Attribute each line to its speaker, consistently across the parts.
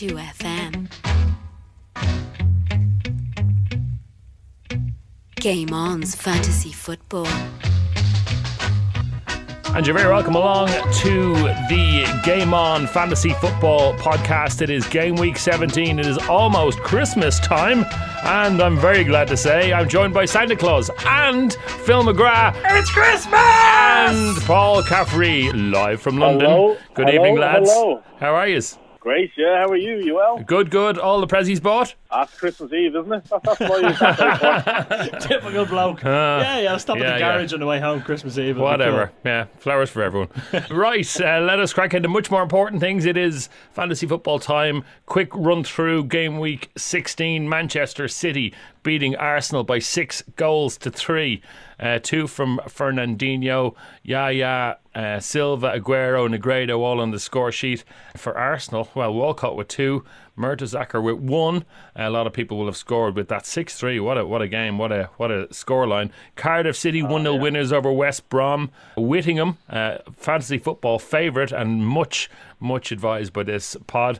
Speaker 1: FM. Game On's Fantasy Football.
Speaker 2: And you're very welcome along to the Game On Fantasy Football podcast. It is Game Week 17. It is almost Christmas time. And I'm very glad to say I'm joined by Santa Claus and Phil McGrath.
Speaker 3: It's Christmas!
Speaker 2: And Paul Caffrey, live from London.
Speaker 4: Hello.
Speaker 2: Good evening, lads.
Speaker 4: Hello.
Speaker 2: How are you?
Speaker 4: Great, yeah. How are you? You well?
Speaker 2: Good. All the prezzies bought?
Speaker 4: After Christmas Eve, isn't it? That's why you're that
Speaker 3: Typical bloke. I'll stop at the garage on the way home Christmas Eve.
Speaker 2: Whatever.
Speaker 3: Cool.
Speaker 2: Yeah, flowers for everyone. Right, let us crack into much more important things. It is fantasy football time. Quick run through Game Week 16. Manchester City beating Arsenal by 6-3. 2 from Fernandinho, Yaya, Silva, Aguero, Negredo all on the score sheet for Arsenal. Well, Walcott with 2, Mertesacker with 1. A lot of people will have scored with that 6-3. What a game! What a scoreline. Cardiff City 1-0 winners over West Brom. Whittingham, fantasy football favourite and much advised by this pod.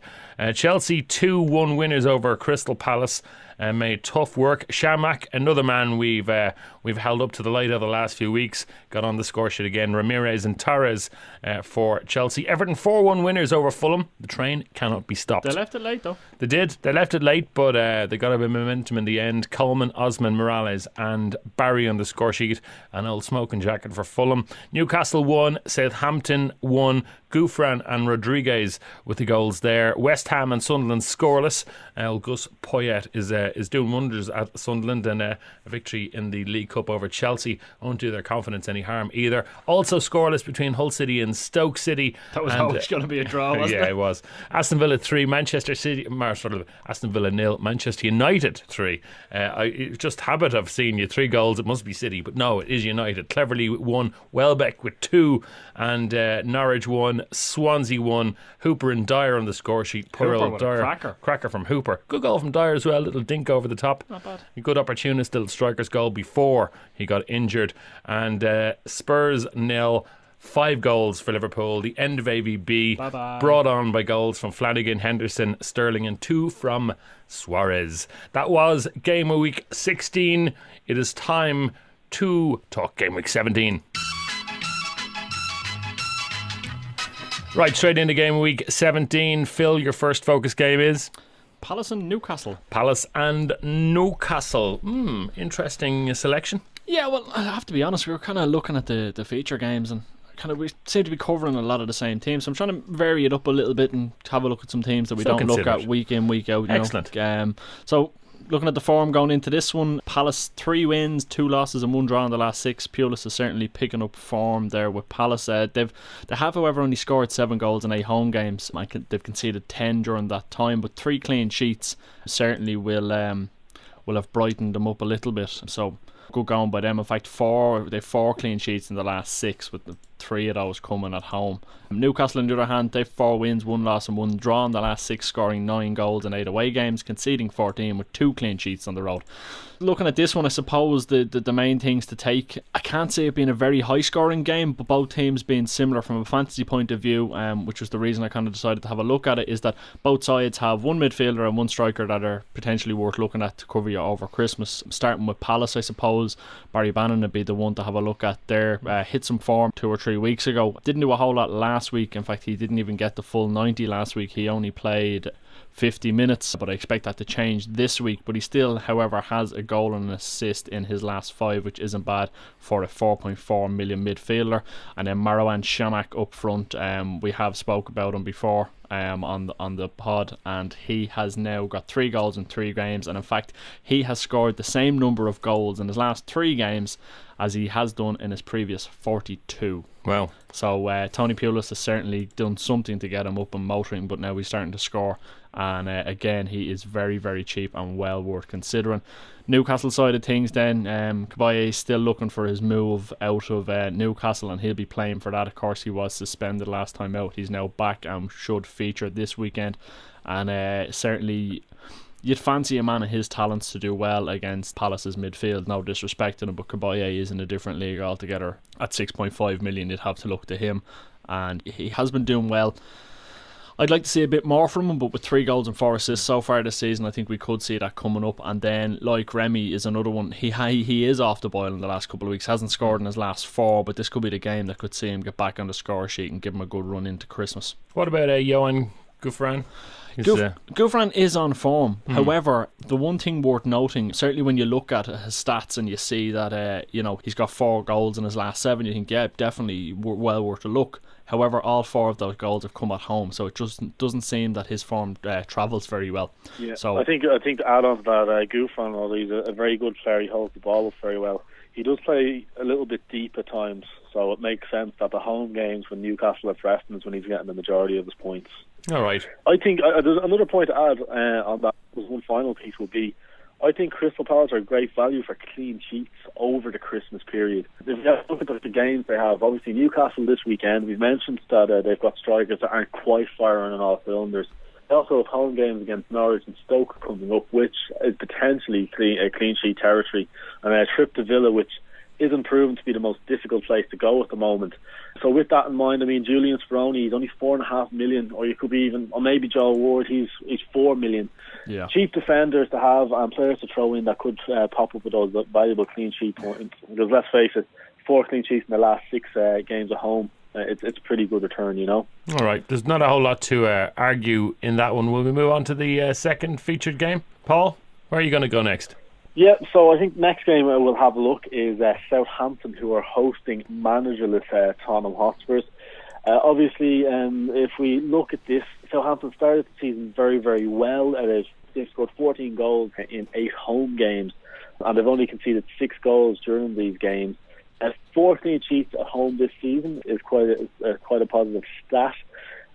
Speaker 2: Chelsea 2-1 winners over Crystal Palace. Made tough work. Shamak, another man we've held up to the light of the last few weeks, got on the score sheet again. Ramirez and Torres for Chelsea. Everton 4-1 winners over Fulham. The train cannot be stopped.
Speaker 3: They left it late though.
Speaker 2: They did. They left it late, but they got a bit of momentum in the end. Coleman, Osman, Morales and Barry on the score sheet. An old smoking jacket for Fulham. Newcastle 1, Southampton 1. Gouffran and Rodriguez with the goals there. West Ham and Sunderland scoreless. Gus Poyet is doing wonders at Sunderland, and a victory in the League Cup over Chelsea won't do their confidence any harm either. Also scoreless between Hull City and Stoke City.
Speaker 3: That was always going to be a draw, wasn't it?
Speaker 2: Yeah, it was. Aston Villa 3, Aston Villa 0, Manchester United 3. Just habit of seeing you 3 goals. It must be City, but no, it is United. Cleverly 1, Welbeck with 2, and Norwich 1, Swansea 1. Hooper and Dyer on the score sheet. Poor old Dyer. Cracker from Hooper. Good goal from Dyer as well. Little dink over the top.
Speaker 3: Not bad.
Speaker 2: A good opportunist, little striker's goal before he got injured. And Spurs 0. 5 goals for Liverpool. The end of AVB.
Speaker 3: Bye-bye.
Speaker 2: Brought on by goals from Flanagan, Henderson, Sterling and 2 from Suarez. That was Game Week 16. It is time to talk Game Week 17. Right, straight into Game Week 17. Phil, your first focus game is?
Speaker 3: Palace and Newcastle.
Speaker 2: Palace and Newcastle. Interesting selection.
Speaker 3: Yeah, well, I have to be honest, we were kind of looking at the feature games and we seem to be covering a lot of the same teams. So I'm trying to vary it up a little bit and have a look at some teams that we don't look at week in, week out.
Speaker 2: Excellent.
Speaker 3: So looking at the form going into this one, Palace 3 wins, 2 losses and 1 draw in the last 6. Pulis is certainly picking up form there with Palace. They have, however, only scored 7 goals in 8 home games. They've conceded 10 during that time, but 3 clean sheets certainly will have brightened them up a little bit. So good going by them. In fact, they've 4 clean sheets in the last 6, with the 3 of those coming at home. Newcastle, on the other hand, they've 4 wins, 1 loss and 1 draw in the last 6, scoring 9 goals in 8 away games, conceding 14 with 2 clean sheets on the road. Looking at this one, I suppose the main things to take, I can't say it being a very high scoring game, but both teams being similar from a fantasy point of view, which was the reason I kind of decided to have a look at it, is that both sides have 1 midfielder and 1 striker that are potentially worth looking at to cover you over Christmas. Starting with Palace, I suppose Barry Bannon would be the one to have a look at there. Hit some form 2 or 3 weeks ago. Didn't do a whole lot last week. In fact, he didn't even get the full 90 last week. He only played 50 minutes, but I expect that to change this week. But he still, however, has a goal and an assist in his last 5, which isn't bad for a 4.4 million midfielder. And then Marouane Chamakh up front, we have spoke about him before on the pod, and he has now got 3 goals in 3 games, and in fact he has scored the same number of goals in his last 3 games as he has done in his previous 42.
Speaker 2: Wow. So
Speaker 3: Tony Pulis has certainly done something to get him up and motoring, but now he's starting to score, and again he is very, very cheap and well worth considering. Newcastle side of things then, Cabaye is still looking for his move out of Newcastle, and he'll be playing for that. Of course, he was suspended last time out. He's now back and should feature this weekend, and certainly you'd fancy a man of his talents to do well against Palace's midfield. No disrespect to him, but Cabaye is in a different league altogether. At 6.5 million, you'd have to look to him, and he has been doing well. I'd like to see a bit more from him, but with 3 goals and 4 assists so far this season, I think we could see that coming up. And then, like Remy is another one. He is off the boil in the last couple of weeks. Hasn't scored in his last 4, but this could be the game that could see him get back on the score sheet and give him a good run into Christmas.
Speaker 2: What about Johan Gouffran?
Speaker 3: Gouffran is on form. However, the one thing worth noting, certainly when you look at his stats and you see that he's got 4 goals in his last 7, you think, yeah, definitely well worth a look. However, all 4 of those goals have come at home, so it just doesn't seem that his form travels very well.
Speaker 4: Yeah,
Speaker 3: so
Speaker 4: I think to add on to that, Gouffran, although he's a very good player, he holds the ball up very well. He does play a little bit deep at times, so it makes sense that the home games when Newcastle are Preston is when he's getting the majority of his points.
Speaker 2: All right.
Speaker 4: I think there's another point to add on that. One final piece would be, I think Crystal Palace are great value for clean sheets over the Christmas period. If you look at the games they have, obviously Newcastle this weekend, we've mentioned that they've got strikers that aren't quite firing on all cylinders. They also have home games against Norwich and Stoke coming up, which is potentially clean sheet territory, and a trip to Villa, which isn't proven to be the most difficult place to go at the moment. So with that in mind, I mean, Julian Speroni, he's only 4.5 million, or you could be even, or maybe Joe Ward, he's 4 million.
Speaker 3: Yeah.
Speaker 4: Cheap defenders to have and players to throw in that could pop up with those valuable clean sheet points. Because let's face it, 4 clean sheets in the last 6 games at home. It's a pretty good return, you know. All
Speaker 2: right, there's not a whole lot to argue in that one. Will we move on to the second featured game? Paul, where are you going to go next?
Speaker 4: Yeah, so I think next game we'll have a look is Southampton, who are hosting managerless Tottenham Hotspurs. Obviously, if we look at this, Southampton started the season very, very well. They've scored 14 goals in 8 home games, and they've only conceded 6 goals during these games. 4 clean sheets at home this season is quite a positive stat.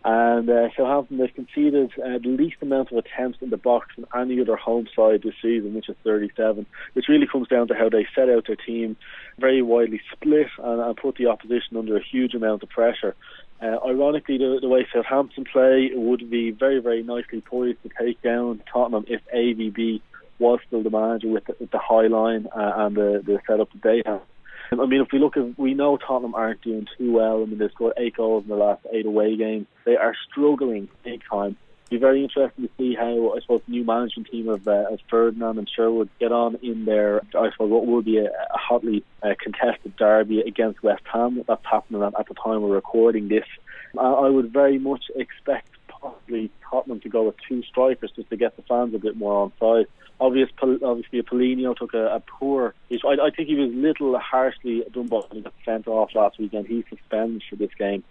Speaker 4: And Southampton, they've conceded the least amount of attempts in the box from any other home side this season, which is 37, which really comes down to how they set out their team, very widely split, and put the opposition under a huge amount of pressure. Ironically, the way Southampton play would be very, very nicely poised to take down Tottenham if AVB was still the manager with the high line and the setup that they have. I mean, if we look at, we know Tottenham aren't doing too well. I mean, they've scored 8 goals in the last 8 away games. They are struggling big time. It'll be very interesting to see how, I suppose, the new management team of Ferdinand and Sherwood get on in their, I suppose, what will be a hotly contested derby against West Ham. That's happening at the time we're recording this. I would very much expect possibly Tottenham to go with 2 strikers just to get the fans a bit more on side. Obviously, Polino took a poor. I think he was a little harshly done by when he got sent off last weekend. He's suspended for this game,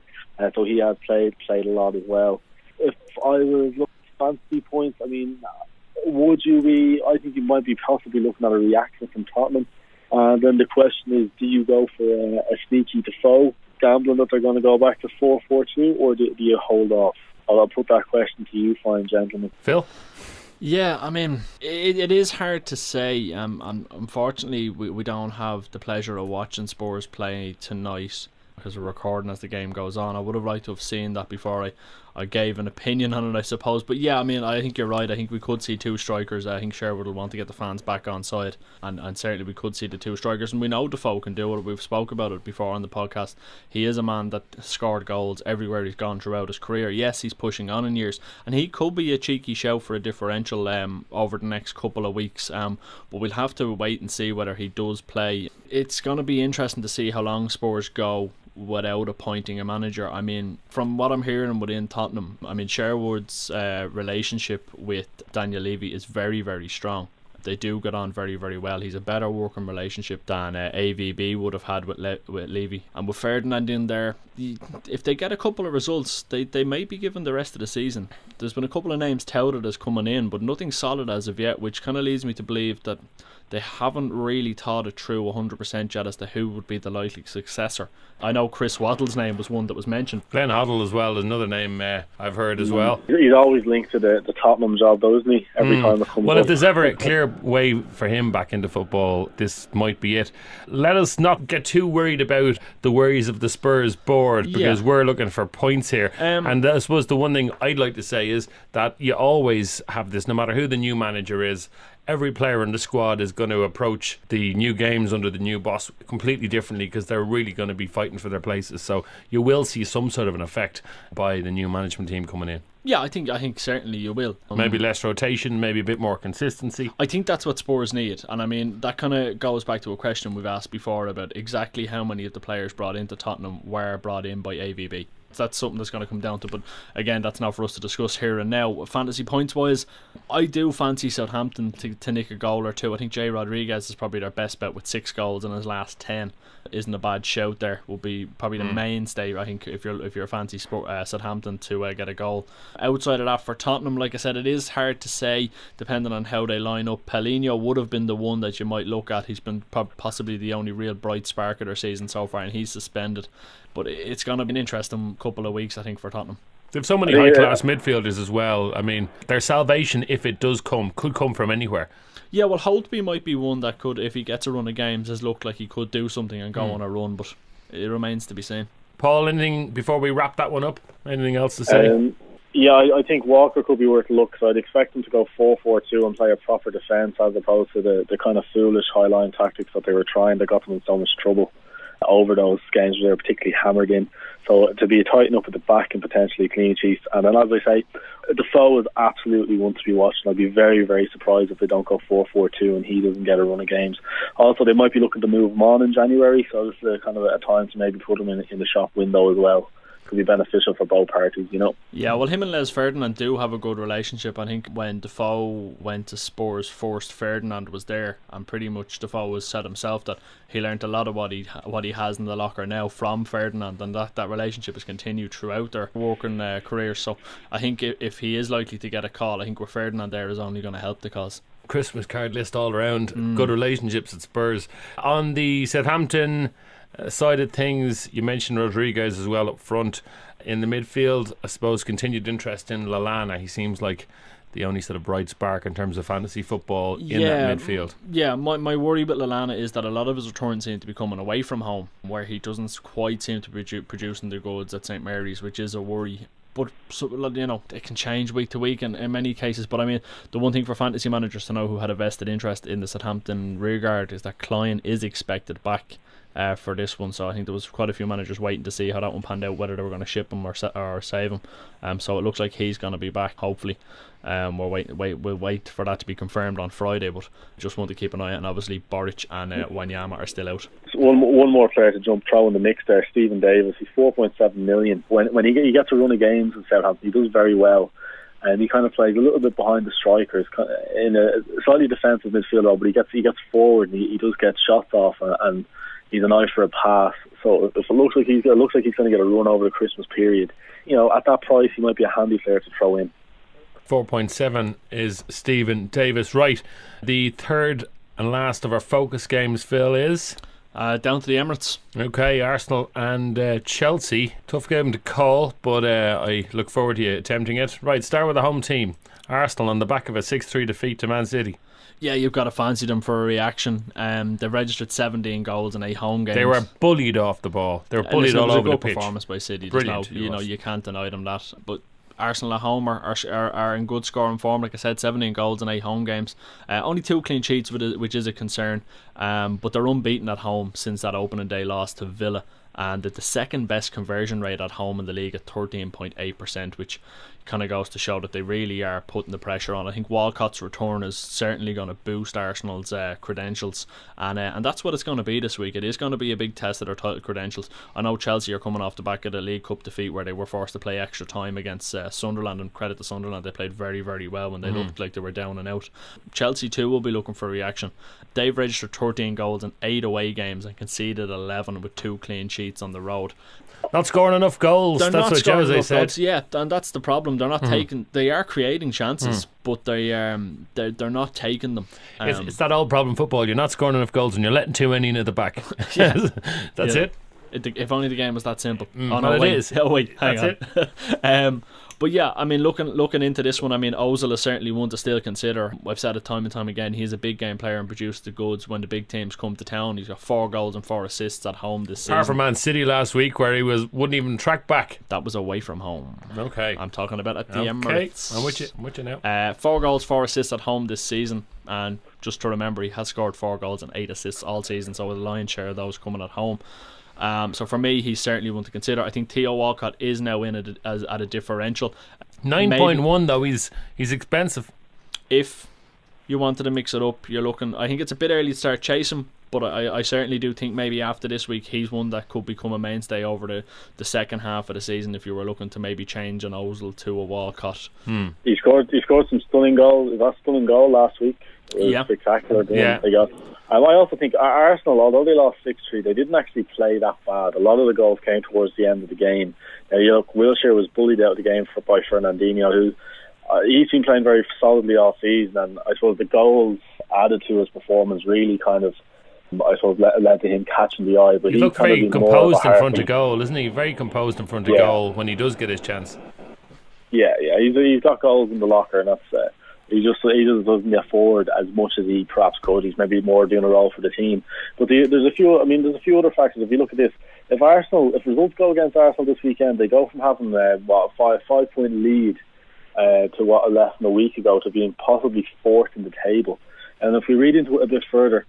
Speaker 4: so he has played a lot as well. If I was looking at fantasy points, I mean, would you be? I think you might be possibly looking at a reaction from Tottenham. And then the question is, do you go for a sneaky Defoe, gambling that they're going to go back to 4-4-2, or do you hold off? I'll put that question to you, fine gentlemen.
Speaker 2: Phil?
Speaker 3: Yeah, I mean, it is hard to say. Unfortunately, we don't have the pleasure of watching Spurs play tonight because we're recording as the game goes on. I would have liked to have seen that before I gave an opinion on it, I suppose. But yeah, I mean, I think you're right. I think we could see 2 strikers. I think Sherwood will want to get the fans back on side, and certainly we could see the 2 strikers. And we know Defoe can do it. We've spoke about it before on the podcast. He is a man that scored goals everywhere he's gone throughout his career. Yes, he's pushing on in years, and he could be a cheeky shout for a differential over the next couple of weeks. But we'll have to wait and see whether he does play. It's going to be interesting to see how long Spurs go without appointing a manager. I mean, from what I'm hearing within Tottenham, I mean, Sherwood's relationship with Daniel Levy is very, very strong. They do get on very, very well. He's a better working relationship than AVB would have had with Levy. And with Ferdinand in there, if they get a couple of results, they may be given the rest of the season. There's been a couple of names touted as coming in, but nothing solid as of yet, which kind of leads me to believe that they haven't really thought it through 100% yet as to who would be the likely successor. I know Chris Waddle's name was one that was mentioned.
Speaker 2: Glenn Hoddle as well is another name I've heard as well.
Speaker 4: He's always linked to the Tottenham job, though, isn't he? Every time it comes up.
Speaker 2: If there's ever a clear way for him back into football, this might be it. Let us not get too worried about the worries of the Spurs board, because we're looking for points here. And I suppose the one thing I'd like to say is that you always have this, no matter who the new manager is, every player in the squad is going to approach the new games under the new boss completely differently, because they're really going to be fighting for their places. So you will see some sort of an effect by the new management team coming in.
Speaker 3: Yeah, I think certainly you will.
Speaker 2: Maybe less rotation, maybe a bit more consistency.
Speaker 3: I think that's what Spurs need. And I mean, that kind of goes back to a question we've asked before about exactly how many of the players brought into Tottenham were brought in by AVB. That's something that's going to come down to, but again, that's not for us to discuss here and now. Fantasy points wise, I do fancy Southampton to nick a goal or two. I think Jay Rodriguez is probably their best bet with 6 goals in his last 10. Isn't a bad shout there. Will be probably the mainstay, I think, if you're a fancy Southampton to get a goal. Outside of that, for Tottenham, like I said, it is hard to say depending on how they line up. Pellegrini would have been the one that you might look at. He's been possibly the only real bright spark of their season so far, and he's suspended. But it's going to be an interesting couple of weeks, I think, for Tottenham.
Speaker 2: They have so many high-class midfielders as well. I mean, their salvation, if it does come, could come from anywhere.
Speaker 3: Yeah, well, Holtby might be one that could, if he gets a run of games, has looked like he could do something and go on a run, but it remains to be seen. Paul,
Speaker 2: anything before we wrap that one up? Anything else to say?
Speaker 4: Yeah, I think Walker could be worth a look, so I'd expect him to go 4-4-2 and play a proper defence as opposed to the kind of foolish high-line tactics that they were trying that got them in so much trouble over those games where they were particularly hammered in. So to be a tighten up at the back and potentially clean sheets. And then, as I say, Defoe is absolutely one to be watched. I'd be very, very surprised if they don't go 4-4-2 and he doesn't get a run of games. Also, they might be looking to move him on in January, so this is kind of a time to maybe put him in the shop window as well. Could be beneficial for both parties, you know.
Speaker 3: Yeah, well, him and Les Ferdinand do have a good relationship. I think when Defoe went to Spurs first, Ferdinand was there, and pretty much Defoe has said himself that he learnt a lot of what he has in the locker now from Ferdinand, and that relationship has continued throughout their working careers. So I think if he is likely to get a call, I think with Ferdinand there is only going to help the cause.
Speaker 2: Christmas card list all around. Good relationships at Spurs. On the Southampton side of things, you mentioned Rodriguez as well up front. In the midfield, I suppose continued interest in Lallana. He seems like the only sort of bright spark in terms of fantasy football in that midfield. Yeah, my worry with Lallana is that a lot of his returns seem to be coming away from home, where he doesn't quite seem to be producing the goods at St Mary's, which is a worry. But you know, it can change week to week in many cases. But I mean, the one thing for fantasy managers to know who had a vested interest in the Southampton rearguard is that Klein is expected back for this one. So I think there was quite a few managers waiting to see how that one panned out, whether they were going to ship him or save him. So it looks like he's going to be back, hopefully. We'll wait for that to be confirmed on Friday, but just want to keep an eye out. And obviously Boric and Wanyama are still out.
Speaker 4: One more player to throw in the mix there, Stephen Davis. He's 4.7 million. When he gets a run of games in Southampton, he does very well, and he kind of plays a little bit behind the strikers in a slightly defensive midfielder, but he gets forward and he does get shots off, and he's an eye for a pass. So if it looks like he's going to get a run over the Christmas period, you know, at that price he might be a handy player to throw in.
Speaker 2: 4.7 is Stephen Davis. Right, the third and last of our focus games, Phil, is
Speaker 3: down to the Emirates.
Speaker 2: Okay, Arsenal and Chelsea. Tough game to call, but I look forward to you attempting it. Right, start with the home team. Arsenal on the back of a 6-3 defeat to Man City.
Speaker 3: Yeah, you've got to fancy them for a reaction. They've registered 17 goals in 8 home games.
Speaker 2: They were bullied off the ball. They were bullied all over the pitch.
Speaker 3: Performance by City.
Speaker 2: Brilliant.
Speaker 3: You can't deny them that. But Arsenal at home are in good scoring form. Like I said, 17 goals in 8 home games. Only 2 clean sheets, which is a concern. But they're unbeaten at home since that opening day loss to Villa. And at the second best conversion rate at home in the league at 13.8%, which kind of goes to show that they really are putting the pressure on. I think Walcott's return is certainly going to boost Arsenal's credentials, and that's what it's going to be this week. It is going to be a big test of their title credentials. I know Chelsea are coming off the back of the League Cup defeat where they were forced to play extra time against Sunderland, and credit to Sunderland, they played very, very well when they looked like they were down and out. Chelsea too will be looking for reaction. They've registered 13 goals in 8 away games and conceded 11 with 2 clean sheets on the road.
Speaker 2: Not scoring enough goals.
Speaker 3: They're
Speaker 2: that's what Jose said.
Speaker 3: Goals. Yeah, and that's the problem. They're not taking. They are creating chances, but they're not taking them.
Speaker 2: It's that old problem in football. You're not scoring enough goals and you're letting too many in at the back. That's it.
Speaker 3: If only the game was that simple.
Speaker 2: Oh, no, it is.
Speaker 3: Oh, wait, hang
Speaker 2: That's
Speaker 3: on. But yeah, I mean, looking into this one, I mean, Ozil is certainly one to still consider. I've said it time and time again. He's a big game player and produced the goods when the big teams come to town. He's got 4 goals and 4 assists at home this season.
Speaker 2: Apart from Man City last week, where he wouldn't even track back.
Speaker 3: That was away from home.
Speaker 2: Okay,
Speaker 3: I'm talking about at the Emirates.
Speaker 2: I'm with you now.
Speaker 3: 4 goals, 4 assists at home this season, and just to remember, he has scored 4 goals and 8 assists all season. So with a lion's share of those coming at home. So for me, he's certainly one to consider. I think Theo Walcott is now in at a differential.
Speaker 2: 9.1 though, he's expensive.
Speaker 3: If you wanted to mix it up, you're looking. I think it's a bit early to start chasing, but I certainly do think maybe after this week he's one that could become a mainstay over the second half of the season. If you were looking to maybe change an Ozil to a Walcott,
Speaker 4: he scored some stunning goals. That stunning goal last week was spectacular. They got. I also think Arsenal, although they lost 6-3, they didn't actually play that bad. A lot of the goals came towards the end of the game. Wilshere was bullied out of the game by Fernandinho, who he's been playing very solidly all season, and I suppose the goals added to his performance really kind of, I suppose, led to him catching the eye. But
Speaker 2: he looked very composed in front of goal, isn't he? Very composed in front of goal when he does get his chance. Yeah,
Speaker 4: he's got goals in the locker, and that's he just doesn't get forward as much as he perhaps could. He's maybe more doing a role for the team. But there's a few other factors. If you look at this, if results go against Arsenal this weekend, they go from having a 5-point lead to what less than a week ago to being possibly fourth in the table. And if we read into it a bit further,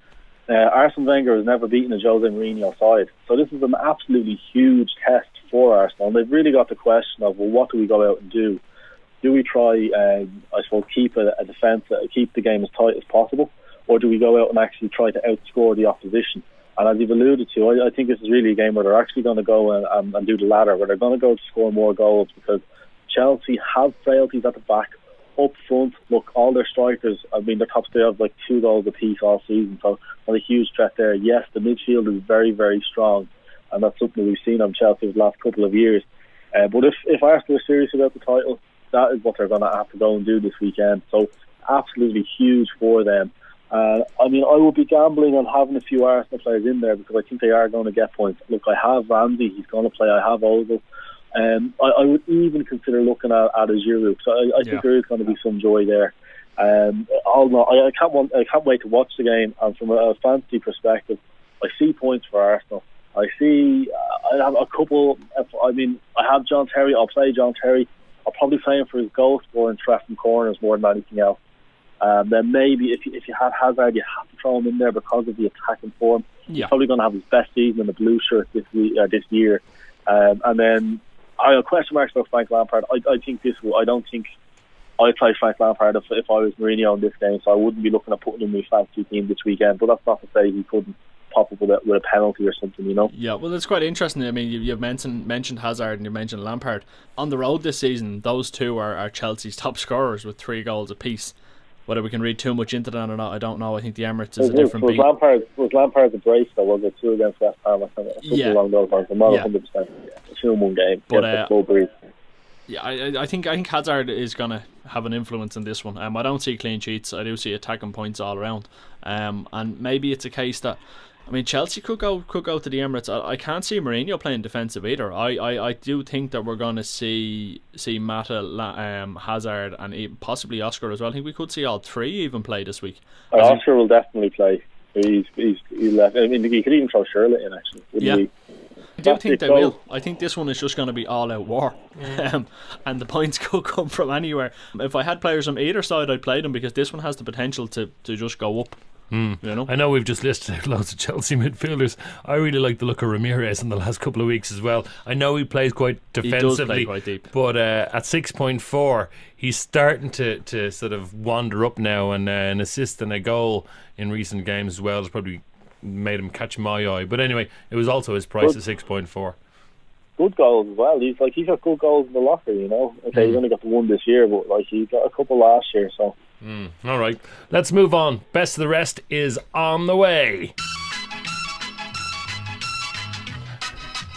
Speaker 4: Arsene Wenger has never beaten a Jose Mourinho side. So this is an absolutely huge test for Arsenal. And they've really got the question of, well, what do we go out and do? Do we try, I suppose, keep a defence, keep the game as tight as possible, or do we go out and actually try to outscore the opposition? And as you've alluded to, I think this is really a game where they're actually going to go and do the latter, where they're going to go to score more goals, because Chelsea have frailties at the back. Up front, look, all their strikers, I mean, their top, they have like 2 goals apiece all season, so not a huge threat there. Yes, the midfield is very, very strong, and that's something we've seen on Chelsea the last couple of years. But if Arsenal are serious about the title, that is what they're going to have to go and do this weekend. So absolutely huge for them. I mean, I would be gambling on having a few Arsenal players in there, because I think they are going to get points. Look, I have Ramsey, he's going to play. I have Ozil. I would even consider looking at a Giroud. So I think there is going to be some joy there. I can't wait to watch the game. And from a fantasy perspective, I see points for Arsenal. I have a couple. I have John Terry. I'll play John Terry. I'll probably play him for his goal scorer and threat from corners more than anything else. Then maybe if you have Hazard, you have to throw him in there because of the attacking form. He's probably going to have his best season in the blue shirt this year. And then I have question marks about Frank Lampard. I think this will. I don't think I'd play Frank Lampard if I was Mourinho in this game, so I wouldn't be looking at putting him in my fantasy team this weekend. But that's not to say he couldn't pop up with a penalty or something, you know.
Speaker 3: Yeah, well, it's quite interesting. I mean, you've mentioned Hazard and you mentioned Lampard. On the road this season, those two are Chelsea's top scorers with 3 goals apiece. Whether we can read too much into that or not, I don't know. I think the Emirates is a different beast.
Speaker 4: Was Lampard the brace, though? Was it 2 against West Ham or something along those lines? I'm not 100%. It's a 2-1 game. But full breeze.
Speaker 3: Yeah, I think Hazard is going to have an influence in this one. I don't see clean sheets. I do see attacking points all around. And maybe it's a case that, I mean, Chelsea could go to the Emirates. I can't see Mourinho playing defensive either. I do think that we're going to see Mata, Hazard, and even possibly Oscar as well. I think we could see all 3 even play this week.
Speaker 4: Oscar will definitely play. He left. I mean, he could even throw Shirley in, actually.
Speaker 3: Yeah. I do think they will. I think this one is just going to be all-out war. And the points could come from anywhere. If I had players on either side, I'd play them, because this one has the potential to just go up. You know? I
Speaker 2: know we've just listed out loads of Chelsea midfielders. I really like the look of Ramirez in the last couple of weeks as well. I know he plays quite defensively. He does play quite deep. But at 6.4, he's starting to sort of wander up now, and an assist and a goal in recent games as well has probably made him catch my eye. But anyway, it was also his price at 6.4.
Speaker 4: Good goals as well. He's got good goals in the locker, you know. Okay, he's only got the one this year, but he got a couple last year, so.
Speaker 2: All right, let's move on. Best of the rest is on the way.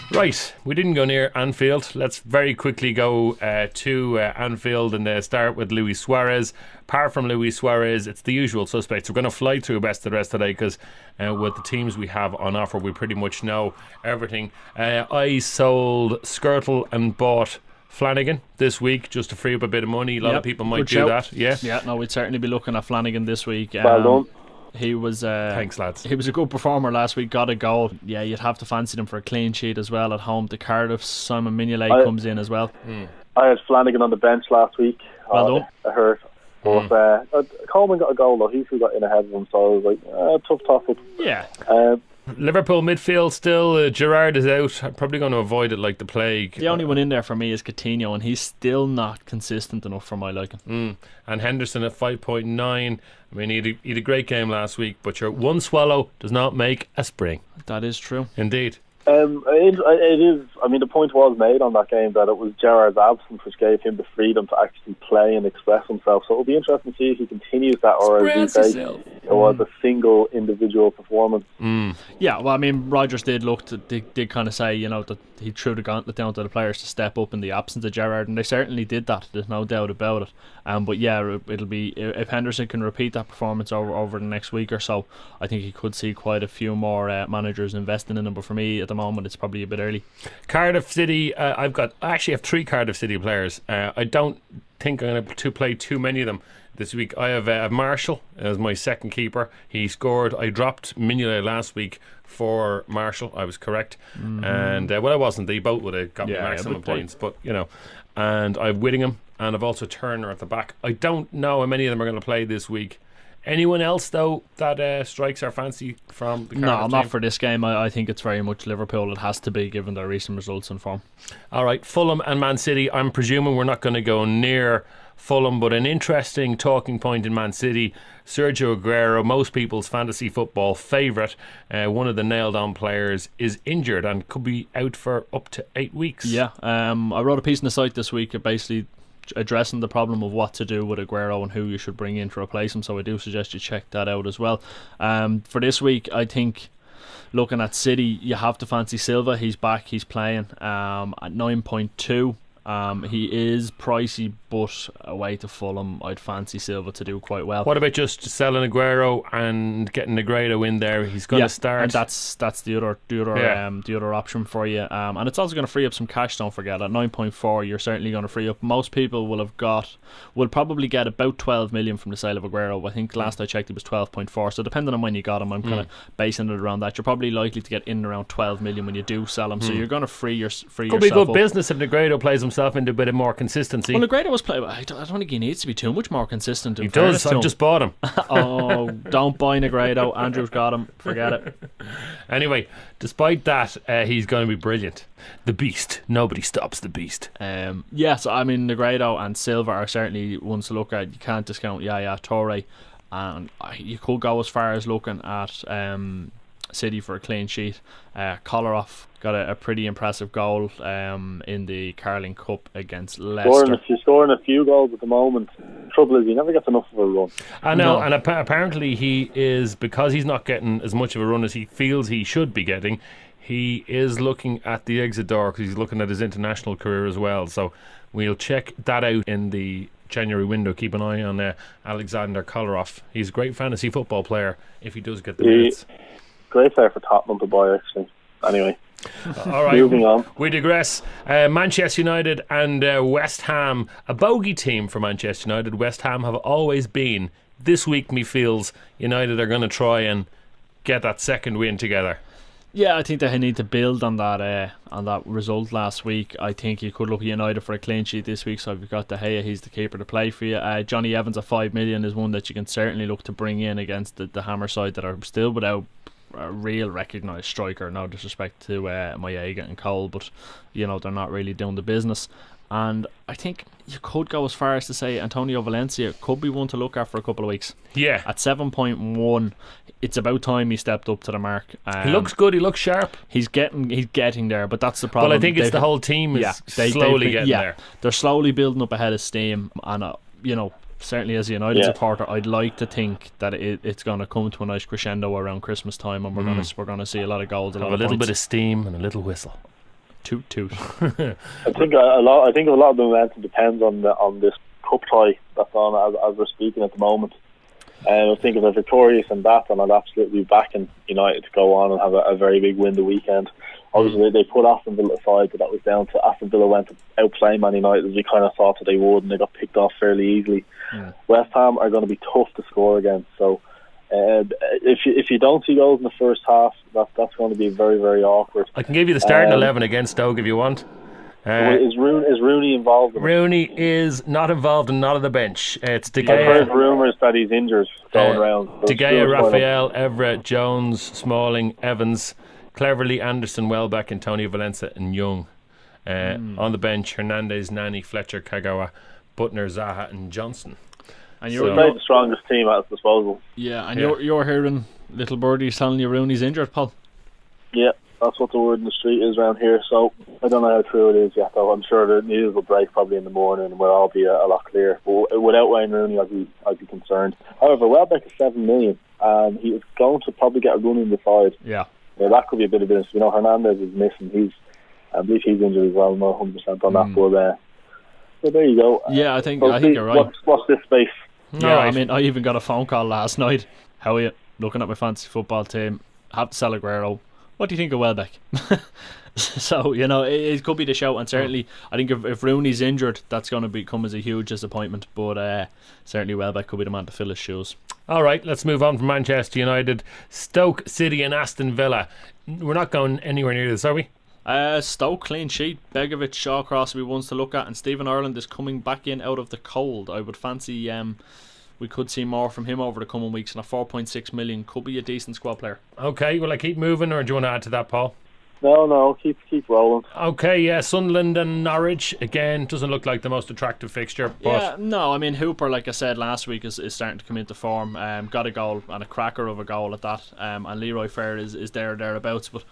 Speaker 2: Right, we didn't go near Anfield. Let's very quickly go to Anfield and start with Luis Suarez. Apart from Luis Suarez, it's the usual suspects. We're going to fly through best of the rest today because with the teams we have on offer, we pretty much know everything. I sold Skirtle and bought Flanagan this week just to free up a bit of money. A lot of people might do that. Yeah,
Speaker 3: no, we'd certainly be looking at Flanagan this week.
Speaker 4: Well done.
Speaker 3: He was
Speaker 2: thanks, lads.
Speaker 3: He was a good performer last week. Got a goal. Yeah, you'd have to fancy them for a clean sheet as well at home to Cardiff. Simon Mignolet comes in as well.
Speaker 4: I had Flanagan on the bench last week.
Speaker 3: Well done.
Speaker 4: I hurt. But Coleman got a goal though. He got in ahead of him, so I was like, tough toss-up.
Speaker 3: Yeah.
Speaker 2: Liverpool midfield still. Gerrard is out. I'm probably going to avoid it like the plague.
Speaker 3: The only one in there for me is Coutinho, and he's still not consistent enough for my liking.
Speaker 2: And Henderson at 5.9. I mean, he had a great game last week, but your one swallow does not make a spring.
Speaker 3: That is true.
Speaker 2: Indeed.
Speaker 4: It is. I mean, the point was made on that game that it was Gerrard's absence which gave him the freedom to actually play and express himself. So it'll be interesting to see if he continues that, or as you say, it was a single individual performance.
Speaker 3: Yeah, well, I mean, Rodgers did kind of say, that he threw the gauntlet down to the players to step up in the absence of Gerrard, and they certainly did that. There's no doubt about it. But yeah, it'll be, if Henderson can repeat that performance over the next week or so, I think he could see quite a few more managers investing in him. But for me, at the moment, it's probably a bit early.
Speaker 2: Cardiff City, I actually have 3 Cardiff City players. I don't think I'm going to play too many of them this week. I have Marshall as my second keeper. He scored. I dropped Mignolet last week for Marshall. I was correct. And I wasn't. They both would have got me maximum points. But and I've Whittingham, and I've also Turner at the back. I don't know how many of them are going to play this week. Anyone else though that strikes our fancy from the Cardiff
Speaker 3: No, not
Speaker 2: team?
Speaker 3: for this game. I think it's very much Liverpool. It has to be, given their recent results and form.
Speaker 2: Alright, Fulham and Man City. I'm presuming we're not going to go near Fulham, but an interesting talking point in Man City, Sergio Aguero, most people's fantasy football favourite, one of the nailed on players, is injured and could be out for up to 8 weeks.
Speaker 3: Yeah, I wrote a piece on the site this week basically addressing the problem of what to do with Aguero and who you should bring in to replace him, so I do suggest you check that out as well. For this week, I think looking at City, you have to fancy Silva. He's back, he's playing at 9.2. He is pricey, but away to Fulham, I'd fancy Silva to do quite well.
Speaker 2: What about just selling Aguero and getting Negredo in there? He's going to start,
Speaker 3: and that's the other option for you. And it's also going to free up some cash. Don't forget, at 9.4, you're certainly going to free up. Most people will probably get about 12 million from the sale of Aguero. I think last I checked it was 12.4. So depending on when you got him, I'm kind of basing it around that. You're probably likely to get in around 12 million when you do sell him. So you're going to free yourself.
Speaker 2: Could be good business if Negredo plays himself into a bit of more consistency.
Speaker 3: Well, Negredo was playing. I don't think he needs to be too much more consistent.
Speaker 2: He does. I've just bought him.
Speaker 3: Oh, don't buy Negredo. Andrew's got him. Forget it.
Speaker 2: Anyway, despite that, he's going to be brilliant. The beast. Nobody stops the beast.
Speaker 3: Yes, I mean Negredo and Silva are certainly ones to look at. You can't discount Yaya Toure, and you could go as far as looking at City for a clean sheet. Kolarov got a pretty impressive goal in the Carling Cup against Leicester.
Speaker 4: Scoring a few goals at the moment. Trouble is he never gets enough of a run.
Speaker 2: I know, and apparently he is, because he's not getting as much of a run as he feels he should be getting, he is looking at the exit door because he's looking at his international career as well. So we'll check that out in the January window. Keep an eye on Alexander Kolarov. He's a great fantasy football player if he does get the minutes.
Speaker 4: Great player for Tottenham to buy, actually. Anyway,
Speaker 2: all right,
Speaker 4: moving on.
Speaker 2: We digress. Manchester United and West Ham, a bogey team for Manchester United. West Ham have always been. This week, me feels United are going to try and get that second win together.
Speaker 3: Yeah, I think they need to build on that result last week. I think you could look at United for a clean sheet this week. So if you've got De Gea, he's the keeper to play for you. Johnny Evans at 5 million is one that you can certainly look to bring in against the Hammer side that are still without a real recognised striker. No disrespect to Maega and Cole, but they're not really doing the business. And I think you could go as far as to say Antonio Valencia could be one to look at for a couple of weeks. Yeah, at 7.1, it's about time he stepped up to the mark.
Speaker 2: He looks good. He looks sharp.
Speaker 3: He's getting there, but that's the problem.
Speaker 2: Well, I think it's the whole team is slowly getting there.
Speaker 3: They're slowly building up ahead of steam, and certainly as a United supporter, I'd like to think that it's going to come to a nice crescendo around Christmas time, and we're going to see a lot of goals, a little
Speaker 2: bit of steam and a little whistle.
Speaker 3: Toot toot.
Speaker 4: I think a lot of the momentum depends on this cup tie that's on as we're speaking at the moment. I think if they're victorious in that, then I'd absolutely be backing United to go on and have a very big win the weekend. Obviously, they put Aston Villa aside, but that was down to Aston Villa went to outplay Man United as we kind of thought that they would, and they got picked off fairly easily. West Ham are going to be tough to score against, so if you don't see goals in the first half, that's going to be very, very awkward.
Speaker 2: I can give you the starting 11 against Stoke if you want.
Speaker 4: Is Rooney involved in
Speaker 2: Rooney is not involved and not on the bench. It's De Gea.
Speaker 4: I've heard rumours that he's injured going around.
Speaker 2: De Gea, Raphael, Everett, Jones, Smalling, Evans, Cleverly, Anderson, Welbeck, Antonio Valencia and Young. On the bench, Hernandez, Nani, Fletcher, Kagawa, Butner, Zaha and Johnson.
Speaker 4: And you're the strongest team at his disposal.
Speaker 3: Yeah, and you're hearing little birdies telling you Rooney's injured, Paul.
Speaker 4: Yeah, that's what the word in the street is around here. So I don't know how true it is yet, though. I'm sure the news will break probably in the morning and we'll all be a lot clearer. But without Wayne Rooney, I'd be concerned. However, Welbeck is $7 million, and he is going to probably get a run in the side.
Speaker 3: Yeah,
Speaker 4: that could be a bit of business. Hernandez is missing. I believe he's injured as well. I'm not 100% on that, but so there you go.
Speaker 3: Yeah, I think you're right.
Speaker 4: What's this space?
Speaker 3: Yeah, right. I mean, I even got a phone call last night. How are you? Looking at my fantasy football team. Have to sell Aguero. What do you think of Welbeck? So, it could be the shout, and certainly I think if Rooney's injured, that's going to come as a huge disappointment, but certainly Welbeck could be the man to fill his shoes. Alright,
Speaker 2: let's move on from Manchester United. Stoke City and Aston Villa. We're not going anywhere near this, are we?
Speaker 3: Stoke clean sheet. Begovic, Shawcross will be ones to look at, and Stephen Ireland is coming back in out of the cold. I would fancy we could see more from him over the coming weeks, and a 4.6 million could be a decent squad player.
Speaker 2: Okay, will I keep moving, or do you want to add to that, Paul?
Speaker 4: No, keep rolling.
Speaker 2: Okay, yeah, Sunderland and Norwich, again, doesn't look like the most attractive fixture. But
Speaker 3: yeah, no, I mean, Hooper, like I said last week, is starting to come into form. Got a goal, and a cracker of a goal at that. And Leroy Fair is thereabouts, but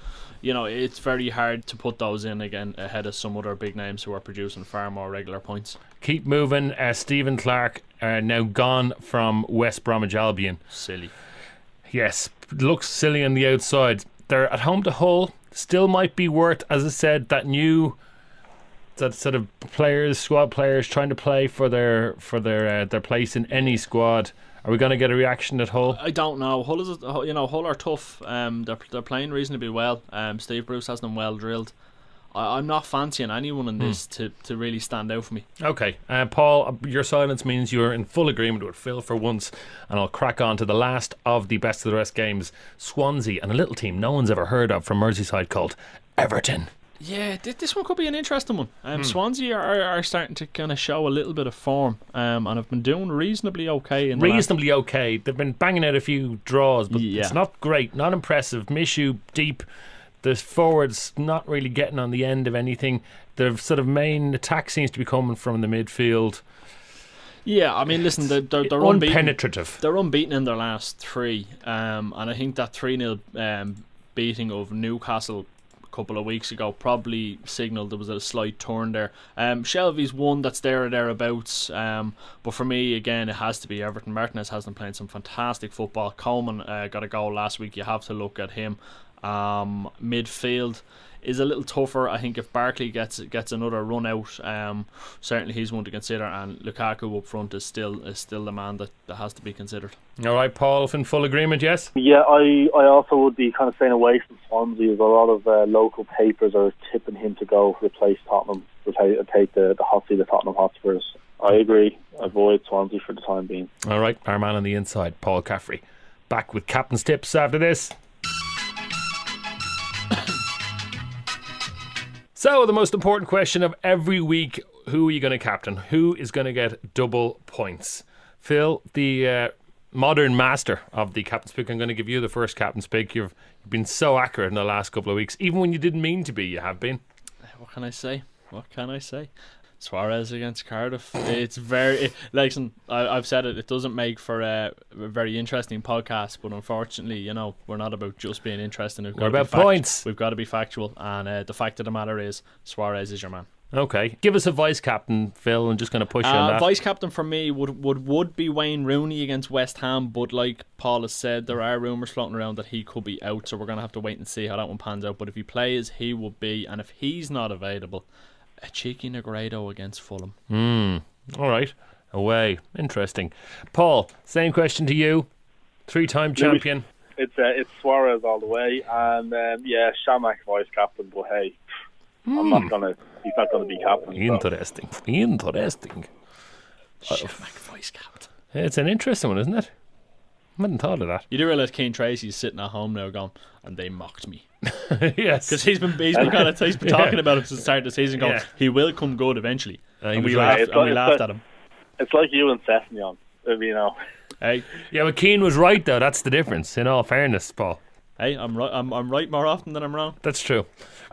Speaker 3: it's very hard to put those in again ahead of some other big names who are producing far more regular points.
Speaker 2: Keep moving. Stephen Clark now gone from West Bromwich Albion.
Speaker 3: Silly.
Speaker 2: Yes, looks silly on the outside. They're at home to Hull. Still might be worth, as I said, that sort of squad players trying to play for their place in any squad. Are we going to get a reaction at Hull?
Speaker 3: I don't know. Hull are tough. They're playing reasonably well. Steve Bruce has them well drilled. I'm not fancying anyone in this to really stand out for me.
Speaker 2: Okay, Paul, your silence means you're in full agreement with Phil for once, and I'll crack on to the last of the best of the rest games. Swansea and a little team no one's ever heard of from Merseyside called Everton.
Speaker 3: Yeah, this one could be an interesting one. Swansea are starting to kind of show a little bit of form, and have been doing reasonably okay.
Speaker 2: Okay. They've been banging out a few draws, but it's not great, not impressive. Mishu deep. The forwards not really getting on the end of anything. The sort of main attack seems to be coming from the midfield.
Speaker 3: Yeah, I mean, listen, they're
Speaker 2: unpenetrative.
Speaker 3: They're unbeaten in their last three, and I think that 3-0 beating of Newcastle a couple of weeks ago probably signalled there was a slight turn there. Shelby's one that's there or thereabouts, but for me, again, it has to be Everton. Martinez has them playing some fantastic football. Coleman got a goal last week. You have to look at him. Midfield is a little tougher. I think if Barkley gets another run out, certainly he's one to consider, and Lukaku up front is still the man that has to be considered.
Speaker 2: Alright, Paul, in full agreement, yes?
Speaker 4: Yeah, I also would be kind of staying away from Swansea, as a lot of local papers are tipping him to go replace Tottenham, take the hot seat of Tottenham Hotspurs. I agree, avoid Swansea for the time being.
Speaker 2: Alright, our man on the inside, Paul Caffrey, back with captain's tips after this. So, the most important question of every week, who are you going to captain? Who is going to get double points? Phil, the modern master of the captain's pick, I'm going to give you the first captain's pick. You've been so accurate in the last couple of weeks. Even when you didn't mean to be, you have been.
Speaker 3: What can I say? Suarez against Cardiff. It's very listen. I've said it. It doesn't make for a very interesting podcast, but unfortunately, we're not about just being interesting.
Speaker 2: We're about points.
Speaker 3: We've got to be factual, and the fact of the matter is, Suarez is your man.
Speaker 2: Okay. Give us a vice captain, Phil, and just going to push you on that.
Speaker 3: Vice captain for me would be Wayne Rooney against West Ham, but like Paul has said, there are rumours floating around that he could be out, so we're going to have to wait and see how that one pans out. But if he plays, he will be, and if he's not available, a cheeky Negredo against Fulham.
Speaker 2: All right. Away. Interesting. Paul, same question to you. 3-time champion.
Speaker 4: It's Suarez all the way, and Shamak vice captain. But hey, he's not gonna be captain.
Speaker 2: Interesting.
Speaker 3: Shamak vice captain.
Speaker 2: It's an interesting one, isn't it? I hadn't thought of that.
Speaker 3: You do realise Keane Tracy's sitting at home now going, and they mocked me.
Speaker 2: Yes.
Speaker 3: Because he's been talking about it since the start of the season, going, he will come good eventually. And we laughed at him.
Speaker 4: It's like you and Sessignon, you know.
Speaker 3: Hey.
Speaker 2: Yeah, but Keane was right, though. That's the difference, in all fairness, Paul.
Speaker 3: Hey, I'm right. I'm right more often than I'm wrong.
Speaker 2: That's true.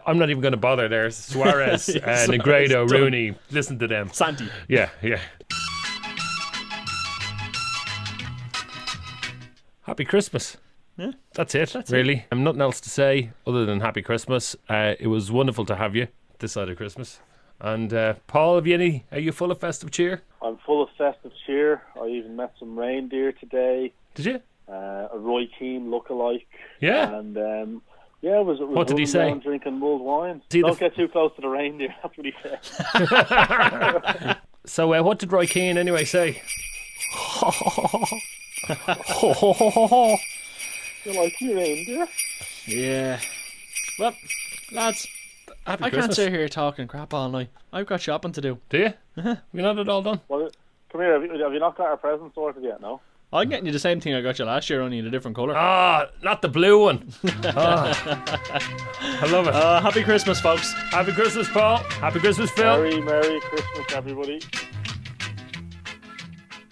Speaker 2: I'm not even going to bother there. Suarez, Negredo, Rooney. Listen to them.
Speaker 3: Santi.
Speaker 2: Yeah. Happy Christmas.
Speaker 3: Yeah.
Speaker 2: That's it, really. I've nothing else to say other than happy Christmas. It was wonderful to have you this side of Christmas. And Paul, are you full of festive cheer?
Speaker 4: I'm full of festive cheer. I even met some reindeer today.
Speaker 2: Did you?
Speaker 4: A Roy Keane lookalike.
Speaker 2: Yeah.
Speaker 4: And it was
Speaker 2: what did he say?
Speaker 4: Drinking mulled wine. Don't get too close to the reindeer. That's what he said.
Speaker 2: So what did Roy Keane anyway say?
Speaker 4: You like your reindeer?
Speaker 3: Yeah. Well, lads,
Speaker 2: Happy
Speaker 3: I
Speaker 2: Christmas.
Speaker 3: can't sit here talking crap all night. I've got shopping to do.
Speaker 2: Do you? You're not at all done?
Speaker 4: Well, come here. Have you not got our present sorted yet? No.
Speaker 3: I'm getting you the same thing I got you last year, only in a different colour.
Speaker 2: Not the blue one. I love it.
Speaker 3: Happy Christmas, folks.
Speaker 2: Happy Christmas, Paul. Happy Christmas, Phil.
Speaker 4: Merry Christmas, everybody.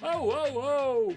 Speaker 2: Oh, oh, oh.